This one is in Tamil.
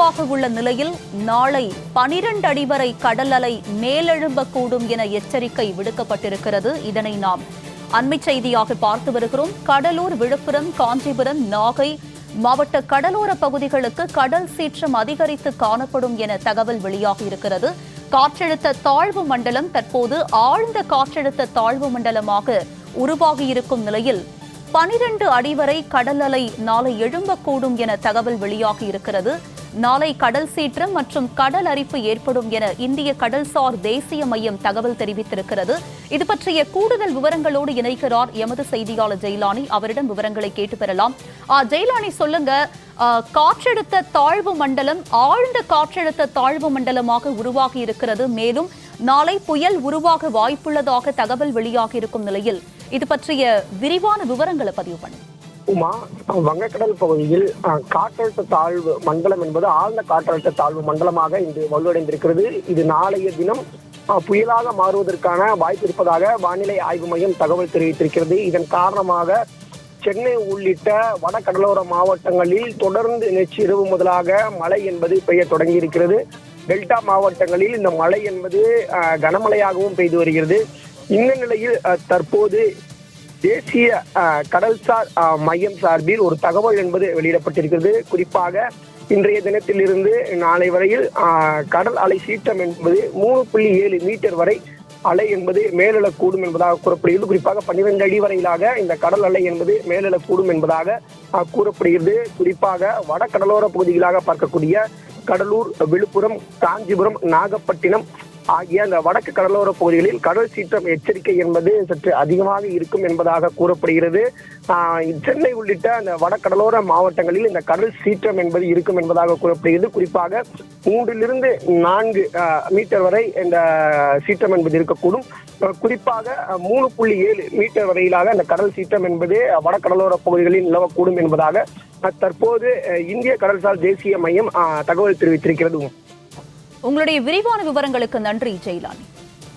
உருவாக உள்ள நிலையில் நாளை 12 அடி வரை கடல் அலை மேலெழும்பக்கூடும் என எச்சரிக்கை விடுக்கப்பட்டிருக்கிறது. இதனை நாம் அண்மை செய்தியாக பார்த்து வருகிறோம். கடலூர், விழுப்புரம், காஞ்சிபுரம், நாகை மாவட்ட கடலோர பகுதிகளுக்கு கடல் சீற்றம் அதிகரித்து காணப்படும் என தகவல் வெளியாகி இருக்கிறது. காற்றழுத்த தாழ்வு மண்டலம் தற்போது ஆழ்ந்த காற்றழுத்த தாழ்வு மண்டலமாக உருவாகியிருக்கும் நிலையில் 12 அடி வரை கடல் அலை நாளை எழும்பக்கூடும் என தகவல் வெளியாகி இருக்கிறது. நாளை கடல் சீற்றம் மற்றும் கடல் அரிப்பு ஏற்படும் என இந்திய கடல்சார் தேசிய மையம் தகவல் தெரிவித்திருக்கிறது. இது பற்றிய கூடுதல் விவரங்களோடு இணைக்கிறார் எமது செய்தியாளர் ஜெயலானி. அவரிடம் விவரங்களை கேட்டு பெறலாம். ஜெயலானி, சொல்லுங்க, காற்றழுத்த தாழ்வு மண்டலம் ஆழ்ந்த காற்றழுத்த தாழ்வு மண்டலமாக உருவாகி இருக்கிறது. மேலும் நாளை புயல் உருவாக வாய்ப்புள்ளதாக தகவல் வெளியாகி இருக்கும் நிலையில் இது பற்றிய விரிவான விவரங்களை பதிவு பண்ணுங்க. வங்கக்கடல் பகுதியில் காற்றழுத்த தாழ்வு மண்டலம் என்பது ஆழ்ந்த காற்றழுத்த தாழ்வு மண்டலமாக இன்று வலுவடைந்திருக்கிறது. இது நாளைய தினம் புயலாக மாறுவதற்கான வாய்ப்பு இருப்பதாக வானிலை ஆய்வு மையம் தகவல் தெரிவித்திருக்கிறது. இதன் காரணமாக சென்னை உள்ளிட்ட வட கடலோர மாவட்டங்களில் தொடர்ந்து நேற்று இரவு முதலாக மழை என்பது பெய்ய தொடங்கியிருக்கிறது. டெல்டா மாவட்டங்களில் இந்த மழை என்பது கனமழையாகவும் பெய்து வருகிறது. இந்த நிலையில் தற்போது தேசிய கடல்சார் மையம் சார்பில் ஒரு தகவல் என்பது வெளியிடப்பட்டிருக்கிறது. குறிப்பாக இன்றைய தினத்திலிருந்து நாளை வரையில் கடல் அலை சீற்றம் என்பது 3.7 மீட்டர் வரை அலை என்பது மேலெழக்கூடும் என்பதாக கூறப்படுகிறது. குறிப்பாக 12 அடி வரையிலாக இந்த கடல் அலை என்பது மேலெழக்கூடும் என்பதாக கூறப்படுகிறது. குறிப்பாக வட கடலோர பகுதிகளாக பார்க்கக்கூடிய கடலூர், விழுப்புரம், காஞ்சிபுரம், நாகப்பட்டினம் ஆகிய அந்த வடக்கு கடலோர பகுதிகளில் கடல் சீற்றம் எச்சரிக்கை என்பது சற்று அதிகமாக இருக்கும் என்பதாக கூறப்படுகிறது. சென்னை உள்ளிட்ட அந்த வட கடலோர மாவட்டங்களில் இந்த கடல் சீற்றம் என்பது இருக்கும் என்பதாக கூறப்படுகிறது. குறிப்பாக 3 to 4 மீட்டர் வரை இந்த சீற்றம் என்பது இருக்கக்கூடும். குறிப்பாக 3.7 மீட்டர் வரையிலாக அந்த கடல் சீற்றம் என்பது வட கடலோர பகுதிகளில் நிலவக்கூடும் என்பதாக தற்போது இந்திய கடல்சார் தேசிய மையம் தகவல் தெரிவித்திருக்கிறது. உங்களுடைய விரிவான விவரங்களுக்கு நன்றி ஜெயலானி.